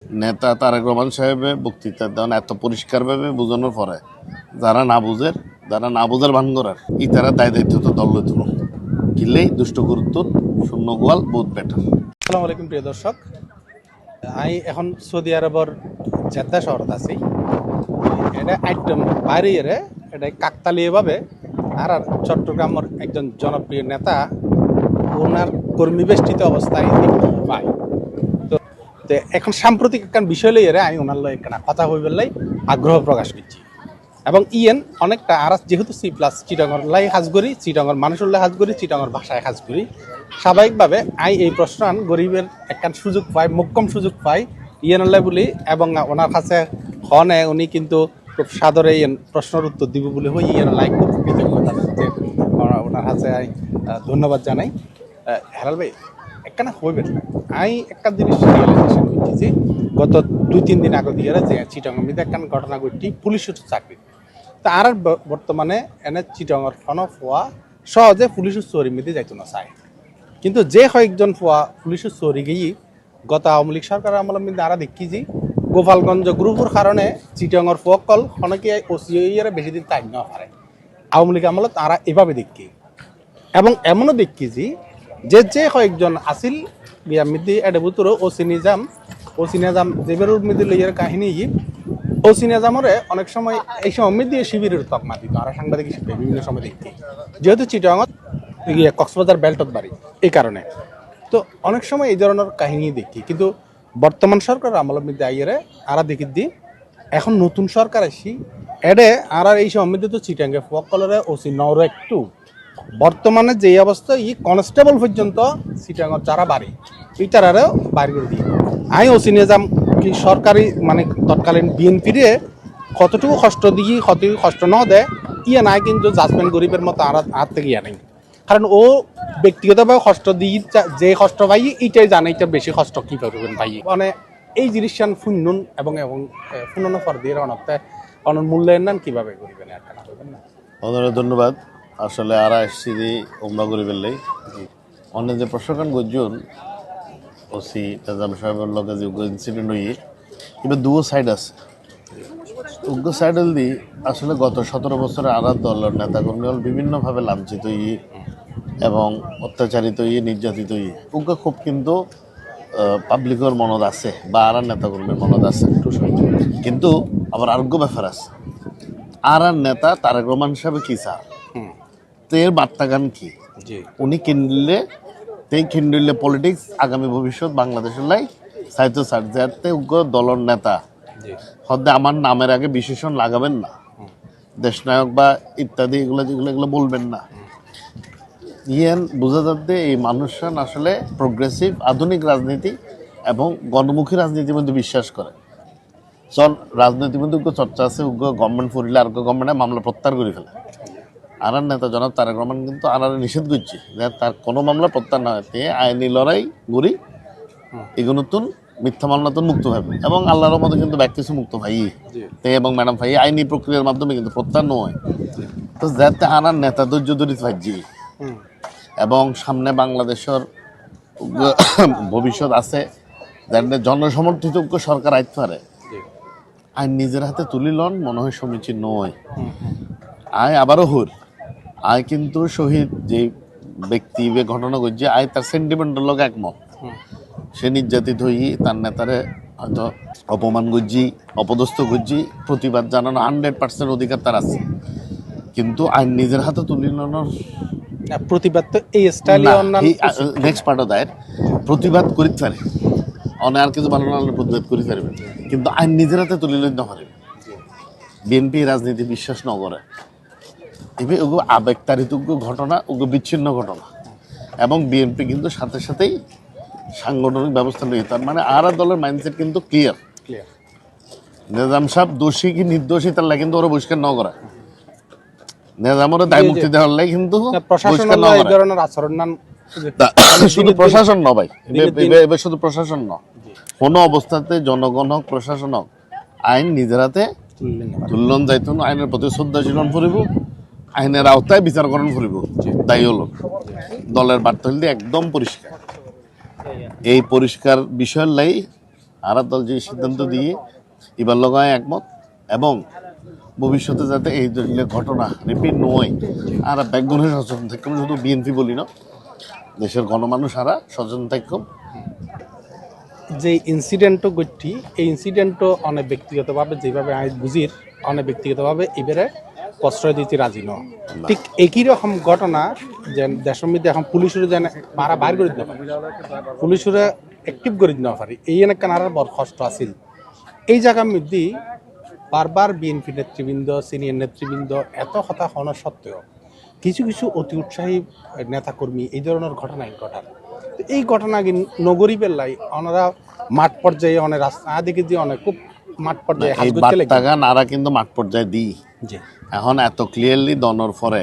নেতা তারেক রহমান সাহেবের বক্তৃতা দেন এত পরিষ্কারভাবে বোঝানোর পরে যারা না বুঝার ভান করার ইতারা দায়িত্ব তো দল লইত কিনলেই দুষ্ট গুরুত্ব শূন্য গোয়াল বহুত বেটার। আসসালামু আলাইকুম প্রিয় দর্শক, আমি এখন সৌদি আরবর জেদ্দা শহরত আছি। এটা একদম বাইরে এটা কাকতালীয়ভাবে আর চট্টগ্রামের একজন জনপ্রিয় নেতা ওনার কর্মী বেষ্টিত অবস্থায় দেখতে পাই। তো এখন সাম্প্রতিক একটা বিষয় লইয়ে আমি ওনার লয় একটা কথা হইবার লাই আগ্রহ প্রকাশ করছি এবং অনেকটা আর যেহেতু চিটাঙর লাই হাজ করি, চিটাঙর মানুষের লাই হাজ করি, চিটাঙর ভাষায় হাজ করি, স্বাভাবিকভাবে এই প্রশ্ন গরিবের একটা সুযোগ পাই, মোক্ষম সুযোগ পাই লাই বলি এবং ওনার কাছে হনে উনি কিন্তু খুব সাদরে প্রশ্নের উত্তর দিব বলে হই লাই খুব কৃতজ্ঞতা ওনার কাছে ধন্যবাদ জানাই। হেলাল ভাই একখানা হইবেন একটা জিনিস রিয়েলাইজেশন করছি যে গত 2-3 দিন আগে দিয়ে যে চিটাঙের মধ্যে একখান ঘটনা ঘটটি পুলিশের চাকরি তা আর বর্তমানে এনে চিটাঙের ফোন ফোয়া সহজে পুলিশের চোরি মেতে যাইতো না চায়, কিন্তু যে কয়েকজন ফোয়া পুলিশের চোরি গিয়ে গত আওয়ামী লীগ সরকারের আমলের মধ্যে আরা দেখি যে গোপালগঞ্জ গ্রুপের কারণে চিটাঙর ফোয়াকল অনেকে ওসিআইয়ের বেশি দিন টাইম না পারে আওয়ামী লীগ আমলত তারা এভাবে দেখি এবং এমনও দেখি যে কয়েকজন আসিল বিয়ার মধ্যে এটা বুতরো ওসি নিজাম যেবেরুর মধ্যে লইয়ার কাহিনী ওসি নিজামরে অনেক সময় এই সময় মধ্যে শিবিরের তকমা দিত আর সাংবাদিক হিসেবে বিভিন্ন সময় দেখি, যেহেতু চিটাঙত কক্সবাজার বেল্টত বাড়ি এই কারণে তো অনেক সময় এই ধরনের কাহিনী দেখি, কিন্তু বর্তমান সরকার আমলের মধ্যে আইয়ারে আরা দেখি দি এখন নতুন সরকার আসি এডে আর এই সময় মধ্যে তো চিটাঙ্গে ফকলরে ওসি নর একটু বর্তমানে যে অবস্থা কনস্টেবল পর্যন্ত চিটাঙর যারা বাড়ি এই তারারেও বাইর করে দিই। ওসি নিজাম কি সরকারি মানে তৎকালীন বিএনপিরে কতটুকু কষ্ট দিয়ে কতটুকু কষ্ট ন দেয় নাই, কিন্তু জাজমেন্ট গরিবের মতো আর থেকে নেই, কারণ ও ব্যক্তিগতভাবে কষ্ট দিয়ে যে কষ্ট পাই এইটাই জানে এটা বেশি কষ্ট কী করবেন ভাই মানে এই জিনিসটান ফুন্নুন এবং ফুন্নন ফর দিয়ে অনেক মূল্যায়ন নেন কীভাবে করবেন একটা না করবেন না। ধন্যবাদ। আসলে আর আসছি যে ওমরা করে ফেললেই অনেক যে প্রশাসন গজন ওসি নিজাম সাহেবের লগে যে ইনসিডেন্ট হই এবার দুটো সাইড আছে। উগ্র সাইডল দি আসলে গত 17 বছরে আর দলের নেতাকর্মী হল বিভিন্নভাবে লাঞ্ছিত এবং অত্যাচারিত নির্যাতিত উগ্র খুব কিন্তু পাবলিকের মনত আছে বা আর নেতাকর্মীর মনত আছে, কিন্তু আবার আরোগ্য ব্যাপার আছে আর নেতা তারেক রহমান সাহেব কি স্যার এর বার্তাগান কি উনি কিনলে পলিটিক্স আগামী ভবিষ্যৎ বাংলাদেশের লাই সাহিত্য স্যার যাতে উগ্র দলের নেতা হদ্দে আমার নামের আগে বিশেষণ লাগাবেন না, দেশনায়ক বা ইত্যাদি এগুলো বলবেন না। বোঝা যাচ্ছে এই মানুষরা আসলে প্রোগ্রেসিভ আধুনিক রাজনীতি এবং গণমুখী রাজনীতির মধ্যে বিশ্বাস করে। রাজনীতির মধ্যে উগ্র চর্চা আছে, উগ্র গভর্নমেন্ট ফুরিলে আর গভর্নমেন্টে মামলা প্রত্যাহার করে ফেলে। আর নেতা জনাব তারেক রহমান কিন্তু আর নিষেধ করছে যে তার কোনো মামলা প্রত্যাহার না হয় আইনি লড়াই গড়ি এগুলো নতুন মিথ্যা মামলা তো মুক্ত হবে এবং আল্লাহর মতো কিন্তু ব্যাগ কিছু মুক্ত ভাই এবং ম্যাডাম ভাই আইনি প্রক্রিয়ার মাধ্যমে কিন্তু প্রত্যাহার নয়। তো যাতে আনার নেতা ধৈর্য ধরি ভাইজি এবং সামনে বাংলাদেশের ভবিষ্যৎ আছে যাতে জনসমর্থিত সরকার আইতে পারে আইন নিজের হাতে তুলি লন মনে হয় সমীচীন নয়। আবারও কিন্তু শহীদ যে ব্যক্তি ঘটনা ঘটছে তার সেন্টিমেন্টের লোক একমত, সে নির্যাতিত হই তার নেতারে হয়তো অপমান করছি অপদস্থ করছি প্রতিবাদ জানানো 100% অধিকার তার আছে, কিন্তু আইন নিজের হাতে তুলে নেওয়ার প্রতিবাদ তো এই স্টাইলে নেক্সট পার্ট অফ দ্যাট প্রতিবাদ করিতে পারে অনেক আর কিছু ভালো না প্রতিবাদ করিতে পারবে, কিন্তু আইন নিজের হাতে তুলে নিতে পারে। বিএনপি রাজনীতি বিশ্বাস ন করে এবার ওগুলো আবেগতাড়িত ঘটনা ওগুলো বিচ্ছিন্ন ঘটনা এবং বিএনপি কিন্তু সাথে সাথেই সাংগঠনিক ব্যবস্থা নিয়ে তার মানে আর দলের মাইন্ডসেট কিন্তু ক্লিয়ার। নিজাম সাহেব দোষী কি নির্দোষী তার লাগে কিন্তু ওরা বহিষ্কার ন করা নিজামের দায় মুক্তি দেওয়ার লাগে কিন্তু শুধু প্রশাসন ন ভাই এবার শুধু প্রশাসন ন কোনো অবস্থাতে জনগণ হোক প্রশাসন হোক আইন নিজের হাতে তুলন যাইতো না, আইনের প্রতি শ্রদ্ধাশীলন ফুরিব, আইনের আওতায় বিচারকরণ ফুরিব। তাই হলো দলের বার্তা হলে একদম পরিষ্কার। এই পরিষ্কার বিষয়ের লাই আর দল যে সিদ্ধান্ত দিয়ে এবার লগায় একমত এবং ভবিষ্যতে যাতে এই ধরনের ঘটনা রিপিট নয় আর ব্যাকগ্রাউন্ডে সচেতন থাকবে, শুধু বিএনপি বলি না, দেশের গণমানুষ আরা সচেতন থাকবে। যে ইনসিডেন্টও ঘটছি এই ইনসিডেন্টও অনেক ব্যক্তিগতভাবে যেভাবে আমি বুঝির অনেক ব্যক্তিগতভাবে এবারে প্রশ্রয় দিতে রাজি ন, ঠিক একই রকম ঘটনা যে দেশের মধ্যে এখন পুলিশের যেন মারা বাইর করে দিতে পারে, পুলিশের অ্যাক্টিভ করে দিতে পারি, এই অনেক আর বড় কষ্ট আছিল। এই জায়গার মধ্যে বারবার বিএনপি নেতৃবৃন্দ সিনিয়র নেতৃবৃন্দ এত কথা হওয়া সত্ত্বেও কিছু কিছু অতি উৎসাহী নেতাকর্মী এই ধরনের ঘটনায় ঘটার, তো এই ঘটনা নগরী বেলায় ওনারা মাঠ পর্যায়ে অনেক রাস্তা দেখে দিয়ে অনেক খুব মাঠ পর্যায়ে এই বার্তাগান আরা কিন্তু মাঠ পর্যায়ে দিই জি এখন এত ক্লিয়ারলি দনের পরে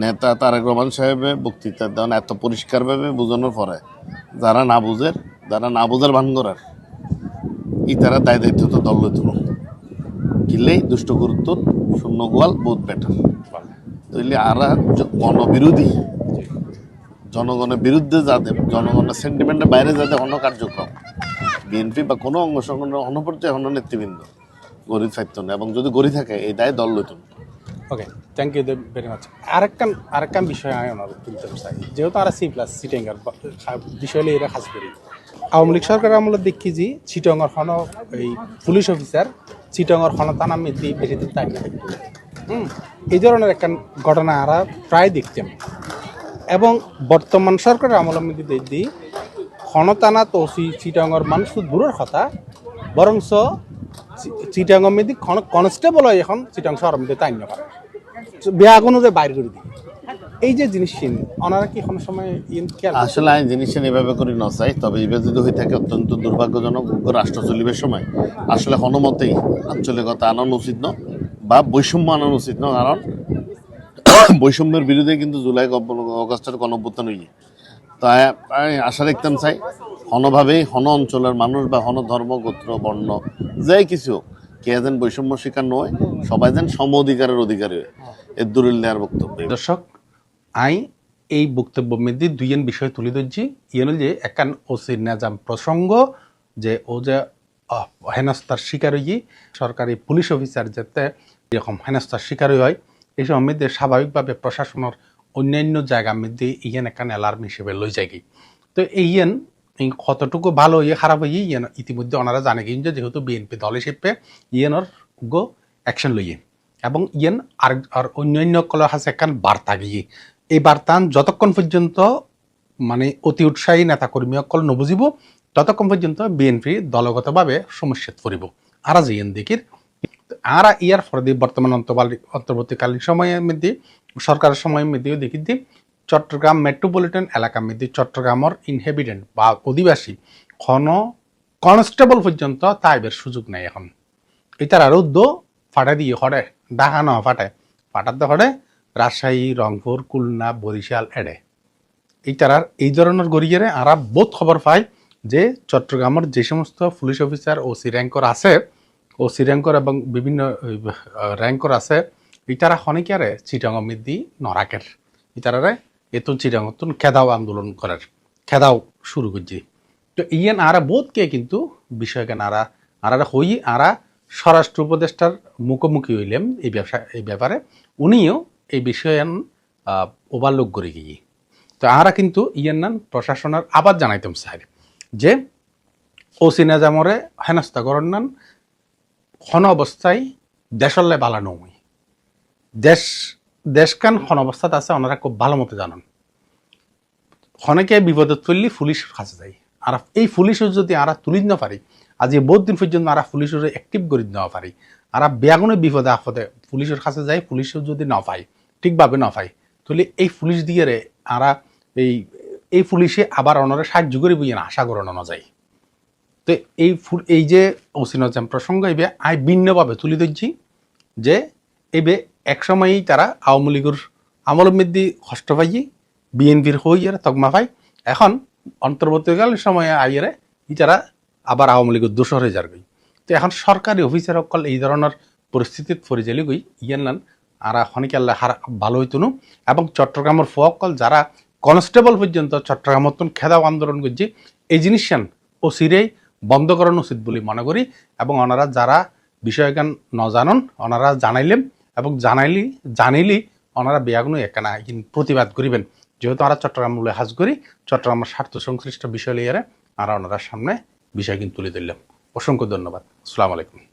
নেতা তারেক রহমান সাহেবের বক্তৃতা দেন এত পরিষ্কারভাবে বোঝানোর পরে যারা না বুঝার ভান করার ই তারা দায় দায়িত্ব তো দল লইত কিনলেই দুষ্ট গুরুত্ব শূন্য গোয়াল বহুত বেটার। তাইলে আরা গণবিরোধী জনগণের বিরুদ্ধে যাদের জনগণের সেন্টিমেন্টের বাইরে যাদের অন্য কার্যক্রম বিএনপি বা কোনো অঙ্গ সংগঠনের অনপর্যায়ে অন্য নেতৃবৃন্দ গরিব থাকত না, এবং যদি গড়ি থাকে এই দায় দল লইত। ওকে, থ্যাংক ইউ ভেরি মাচ। আরেকখান বিষয় আমি ওনার তুলতে চাই, যেহেতু আর সিটেঙ্গার বিষয় এরা খাস করি আওয়ামী লীগ সরকার আমলে দেখি যে চিটংয়ের খন এই পুলিশ অফিসার চিটংয়ের খন তানা মেদি বেশি দিন টাইম না এই ধরনের একটা ঘটনা আমরা প্রায় দেখতাম, এবং বর্তমান সরকারের আমলের মধ্যে দেখি খনতানা তৌসি চিটংয়ের মানুষ দূরের কথা বরংস চিটাঙ্গের মধ্যে কনস্টেবল হয় এখন চিটাং শহরের মধ্যে তাই না পারে বেআগুনো যে বাইর করে দিই, এই যে জিনিস ওনারা কি কোনো সময় আসলে আইন জিনিস এভাবে করে ন চাই, তবে এবার যদি হয়ে থাকে অত্যন্ত দুর্ভাগ্যজনক রাষ্ট্র চলিবের সময় আসলে হনুমতেই আঞ্চলিকতা আনানো উচিত ন বা বৈষম্য আনানো উচিত ন, কারণ বৈষম্যের বিরুদ্ধে কিন্তু জুলাই অগস্টের গণঅভ্যুত্থান হইয়ে তাই আমি আশা রাখতাম চাই হনভাবেই হন অঞ্চলের মানুষ বা হন ধর্ম গোত্র বর্ণ যাই কিছু কে যেন বৈষম্য শিকার নয়, সবাই যেন সম অধিকারের অধিকারী হয়, এর দূরের নেওয়ার বক্তব্য। দর্শক আই এই বক্তব্য মধ্যে দুইয়ের বিষয় তুলে ধরছি, ইয়ে যে একান ওসি নাজাম প্রসঙ্গ যে ও যে হেনস্থার শিকার হয়ে সরকারি পুলিশ অফিসার যাতে এরকম হেনস্থার শিকার হয় এই সময় মধ্যে স্বাভাবিকভাবে প্রশাসনের অন্যান্য জায়গার মধ্যে ইয়েন একান অ্যালার্ম হিসেবে লই যায়। তো এইয়েন কতটুকু ভালো ইয়ে খারাপ হয়ে ইয়েন ইতিমধ্যে ওনারা জানে কি যে যেহেতু বিএনপি দল হিসেবে ইয়েনর গো অ্যাকশন লইয়ে, এবং ইয়েন আর অন্যান্য কল হাসে একখান বার্তা গিয়ে এই বার্তান যতক্ষণ পর্যন্ত মানে অতি উৎসাহী নেতাকর্মী অকল নবুঝিব ততক্ষণ পর্যন্ত বিএনপি দলগতভাবে সমস্যাত পড়িব। আরা যে দেখির আরা ইয়ার ফলে বর্তমান অন্তর্বর্তীকালীন সময়ের মধ্যে সরকারের সময়ের মধ্যেও দেখি যে চট্টগ্রাম মেট্রোপলিটন এলাকার মধ্যে চট্টগ্রামের ইনহেবিটেন্ট বা অধিবাসী কনস্টেবল পর্যন্ত তাইবের সুযোগ নেই এখন। এটার আরও ফাটা দিয়ে হরে ঢাকা না ফাটাতে হরে রাজশাহী রংপুর খুলনা বরিশাল এড়ে এইটার আর এই ধরনের গড়িয়ে আরা বহুত খবর পাই যে চট্টগ্রামের যে সমস্ত পুলিশ অফিসার ও সি র্যাঙ্কর আছে ও সি র্যাঙ্কর এবং বিভিন্ন র্যাঙ্কর আছে ইতারা খনিকারে চিটাঙ্গ মিদ্দি নরাকের ইতারারে এতুন চিটাঙ্গতুন খেদাও আন্দোলন করার খেদাও শুরু করছি। তো ইয়েন আরা বোধকে কিন্তু বিষয়কে আরা হই আরা স্বরাষ্ট্র উপদেষ্টার মুখোমুখি হইলেন এই ব্যাপারে উনিও এই বিষয়ে ওভারলোক করে গিয়ে। তো আরা কিন্তু ইয়ের নান প্রশাসনের আবার জানাইতাম স্যার যে ওসি নাজামরে হেনস্থা করার নান ক্ষণ অবস্থায় দেশলে বালা নই দেশকান ক্ষণ অবস্থাতে আছে ওনারা খুব ভালো মতো জানান ক্ষণকে বিপদত পড়লে পুলিশের কাছে যাই আর এই পুলিশের যদি আরা তুলি না পারি আজ বহুত দিন পর্যন্ত আরা পুলিশের অ্যাক্টিভ করে নেওয়া পারি আর বেগুনে বিপদে আপদে পুলিশের কাছে যাই পুলিশের যদি না পাই ঠিকভাবে না পাই তাহলে এই পুলিশ দিয়ে আরা এই পুলিশে আবার অনারে সাহায্য করে বুঝে না আশা করানো না যায়। তো এই যে ওসিনজাম প্রসঙ্গ এবে আই ভিন্নভাবে তুলে ধরছি যে এবে একসময়ই তারা আওয়ামী লীগের আমলের মধ্যে কষ্ট পাই বিএনপির হই আর তকমা পাই, এখন অন্তর্বর্তীকালীন সময়ে আইয়ারে তারা আবার আওয়ামী লীগের দোষর হয়ে যার গই। তো এখন সরকারি অফিসার সকল এই ধরনের পরিস্থিতিত পরিচালি গই ইয়ান নান আরা খনিক আল্লাহ ভালো হইতনু, এবং চট্টগ্রামের ফকল যারা কনস্টেবল পর্যন্ত চট্টগ্রামত খেদাও আন্দোলন করছে এই জিনিস ও সিরেই বন্ধ করানো উচিত বলে মনে করি। এবং ওনারা যারা বিষয়জ্ঞান ন জানন ওনারা জানাইলেন এবং জানিলি ওনারা বেয়াগুনো একানা প্রতিবাদ করিবেন, যেহেতু আমরা চট্টগ্রাম মূলে হাজ করি চট্টগ্রামের স্বার্থ সংশ্লিষ্ট বিষয় লিয়ে আর ওনারা সামনে বিষয় কিন্তু তুলে ধরলাম। অসংখ্য ধন্যবাদ। আসসালামু আলাইকুম।